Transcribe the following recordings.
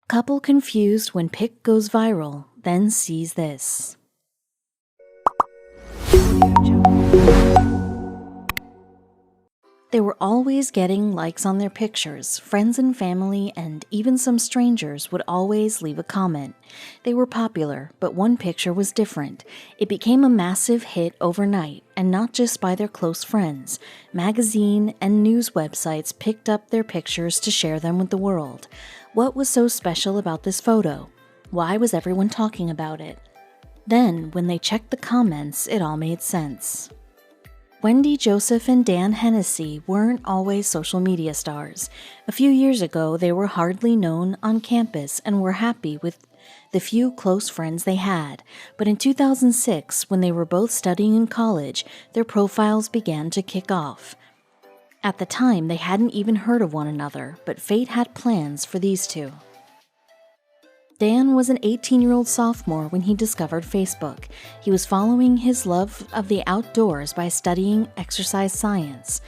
Couple confused when pic goes viral, then sees this. They were always getting likes on their pictures. Friends and family and even some strangers would always leave a comment. They were popular, but one picture was different. It became a massive hit overnight, and not just by their close friends. Magazine and news websites picked up their pictures to share them with the world. What was so special about this photo? Why was everyone talking about it? Then, when they checked the comments, it all made sense. Wendy Joseph and Dan Hennessy weren't always social media stars. A few years ago, they were hardly known on campus and were happy with the few close friends they had. But in 2006, when they were both studying in college, their profiles began to kick off. At the time, they hadn't even heard of one another, but fate had plans for these two. Dan was an 18-year-old sophomore when he discovered Facebook. He was following his love of the outdoors by studying exercise science.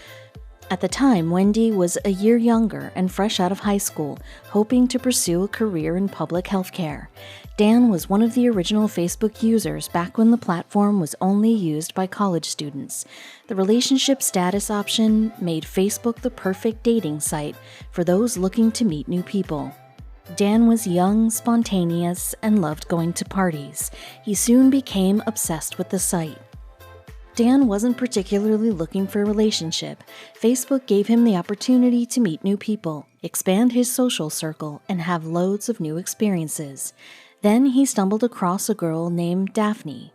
At the time, Wendy was a year younger and fresh out of high school, hoping to pursue a career in public health care. Dan was one of the original Facebook users back when the platform was only used by college students. The relationship status option made Facebook the perfect dating site for those looking to meet new people. Dan was young, spontaneous, and loved going to parties. He soon became obsessed with the site. Dan wasn't particularly looking for a relationship. Facebook gave him the opportunity to meet new people, expand his social circle, and have loads of new experiences. Then he stumbled across a girl named Daphne.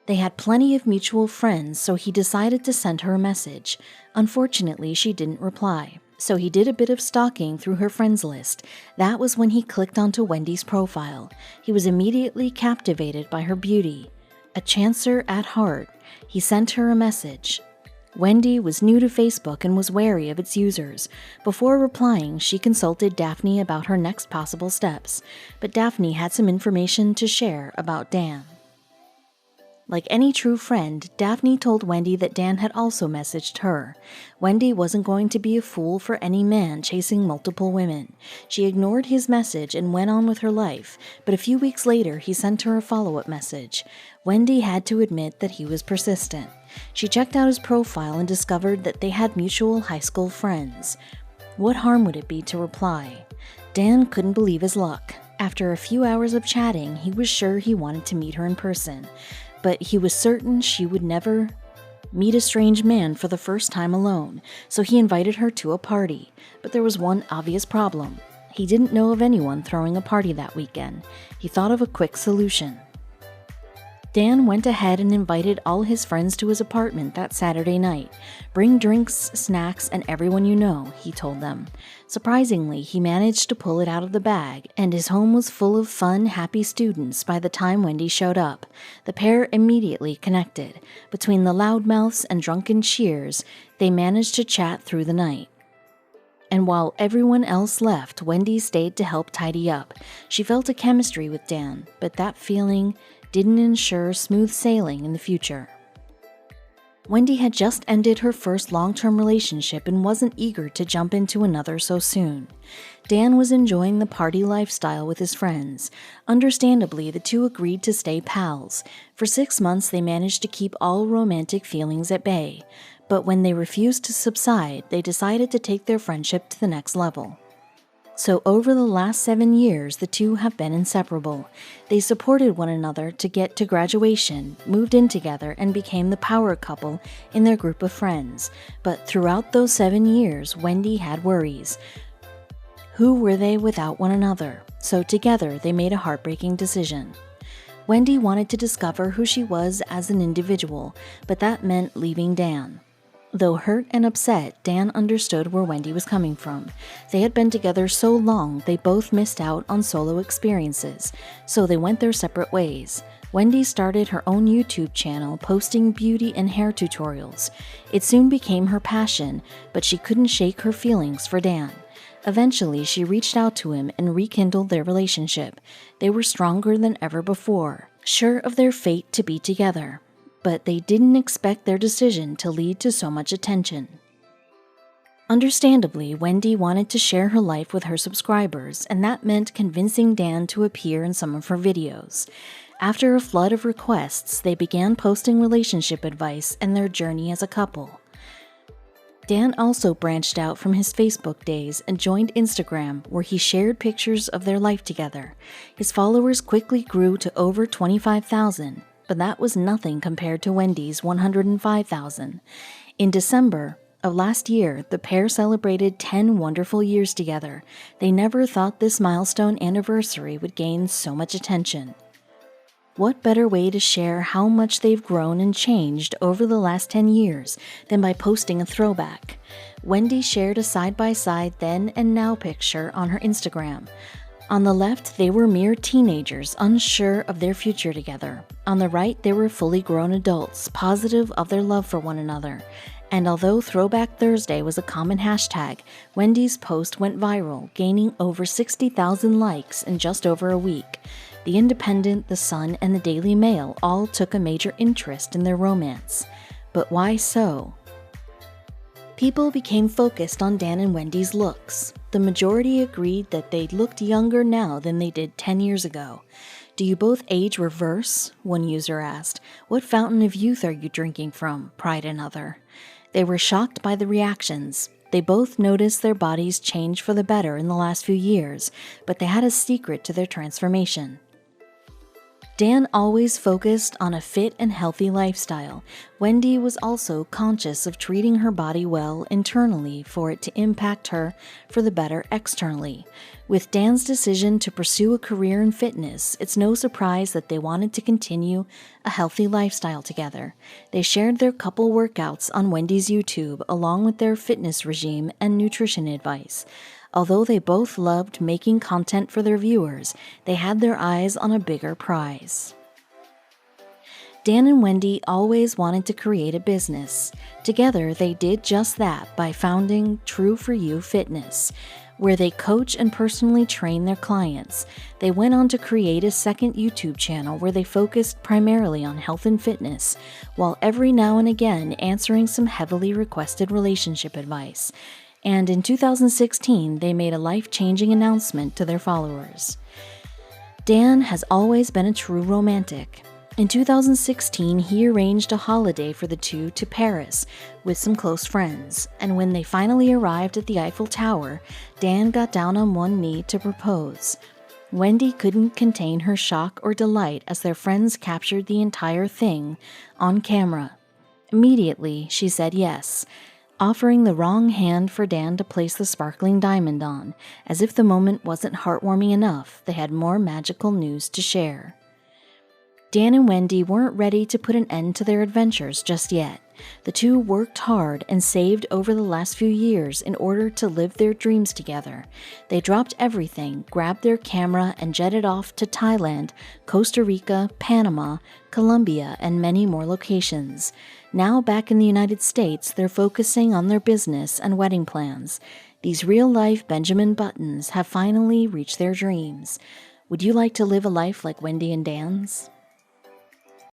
They had plenty of mutual friends, so he decided to send her a message. Unfortunately, she didn't reply. So he did a bit of stalking through her friends list. That was when he clicked onto Wendy's profile. He was immediately captivated by her beauty. A chancer at heart, he sent her a message. Wendy was new to Facebook and was wary of its users. Before replying, she consulted Daphne about her next possible steps. But Daphne had some information to share about Dan. Like any true friend, Daphne told Wendy that Dan had also messaged her. Wendy wasn't going to be a fool for any man chasing multiple women. She ignored his message and went on with her life, but a few weeks later he sent her a follow-up message. Wendy had to admit that he was persistent. She checked out his profile and discovered that they had mutual high school friends. What harm would it be to reply? Dan couldn't believe his luck. After a few hours of chatting, he was sure he wanted to meet her in person. But he was certain she would never meet a strange man for the first time alone, so he invited her to a party. But there was one obvious problem. He didn't know of anyone throwing a party that weekend. He thought of a quick solution. Dan went ahead and invited all his friends to his apartment that Saturday night. Bring drinks, snacks, and everyone you know, he told them. Surprisingly, he managed to pull it out of the bag, and his home was full of fun, happy students by the time Wendy showed up. The pair immediately connected. Between the loudmouths and drunken cheers, they managed to chat through the night. And while everyone else left, Wendy stayed to help tidy up. She felt a chemistry with Dan, but that feeling didn't ensure smooth sailing in the future. Wendy had just ended her first long-term relationship and wasn't eager to jump into another so soon. Dan was enjoying the party lifestyle with his friends. Understandably, the two agreed to stay pals. For 6 months, they managed to keep all romantic feelings at bay. But when they refused to subside, they decided to take their friendship to the next level. So over the last 7 years, the two have been inseparable. They supported one another to get to graduation, moved in together, and became the power couple in their group of friends. But throughout those 7 years, Wendy had worries. Who were they without one another? So together, they made a heartbreaking decision. Wendy wanted to discover who she was as an individual, but that meant leaving Dan. Though hurt and upset, Dan understood where Wendy was coming from. They had been together so long, they both missed out on solo experiences, so they went their separate ways. Wendy started her own YouTube channel, posting beauty and hair tutorials. It soon became her passion, but she couldn't shake her feelings for Dan. Eventually, she reached out to him and rekindled their relationship. They were stronger than ever before, sure of their fate to be together. But they didn't expect their decision to lead to so much attention. Understandably, Wendy wanted to share her life with her subscribers, and that meant convincing Dan to appear in some of her videos. After a flood of requests, they began posting relationship advice and their journey as a couple. Dan also branched out from his Facebook days and joined Instagram, where he shared pictures of their life together. His followers quickly grew to over 25,000, but that was nothing compared to Wendy's 105,000. In December of last year, the pair celebrated 10 wonderful years together. They never thought this milestone anniversary would gain so much attention. What better way to share how much they've grown and changed over the last 10 years than by posting a throwback? Wendy shared a side-by-side then and now picture on her Instagram. On the left, they were mere teenagers, unsure of their future together. On the right, they were fully grown adults, positive of their love for one another. And although Throwback Thursday was a common hashtag, Wendy's post went viral, gaining over 60,000 likes in just over a week. The Independent, The Sun, and the Daily Mail all took a major interest in their romance. But why so? People became focused on Dan and Wendy's looks. The majority agreed that they looked younger now than they did 10 years ago. "Do you both age reverse?" one user asked. "What fountain of youth are you drinking from?" cried another. They were shocked by the reactions. They both noticed their bodies change for the better in the last few years, but they had a secret to their transformation. Dan always focused on a fit and healthy lifestyle. Wendy was also conscious of treating her body well internally for it to impact her for the better externally. With Dan's decision to pursue a career in fitness, it's no surprise that they wanted to continue a healthy lifestyle together. They shared their couple workouts on Wendy's YouTube along with their fitness regime and nutrition advice. Although they both loved making content for their viewers, they had their eyes on a bigger prize. Dan and Wendy always wanted to create a business. Together, they did just that by founding True For You Fitness, where they coach and personally train their clients. They went on to create a second YouTube channel where they focused primarily on health and fitness, while every now and again answering some heavily requested relationship advice. And in 2016, they made a life-changing announcement to their followers. Dan has always been a true romantic. In 2016, he arranged a holiday for the two to Paris with some close friends, and when they finally arrived at the Eiffel Tower, Dan got down on one knee to propose. Wendy couldn't contain her shock or delight as their friends captured the entire thing on camera. Immediately, she said yes, offering the wrong hand for Dan to place the sparkling diamond on. As if the moment wasn't heartwarming enough, they had more magical news to share. Dan and Wendy weren't ready to put an end to their adventures just yet. The two worked hard and saved over the last few years in order to live their dreams together. They dropped everything, grabbed their camera, and jetted off to Thailand, Costa Rica, Panama, Colombia, and many more locations. Now back in the United States, they're focusing on their business and wedding plans. These real-life Benjamin Buttons have finally reached their dreams. Would you like to live a life like Wendy and Dan's?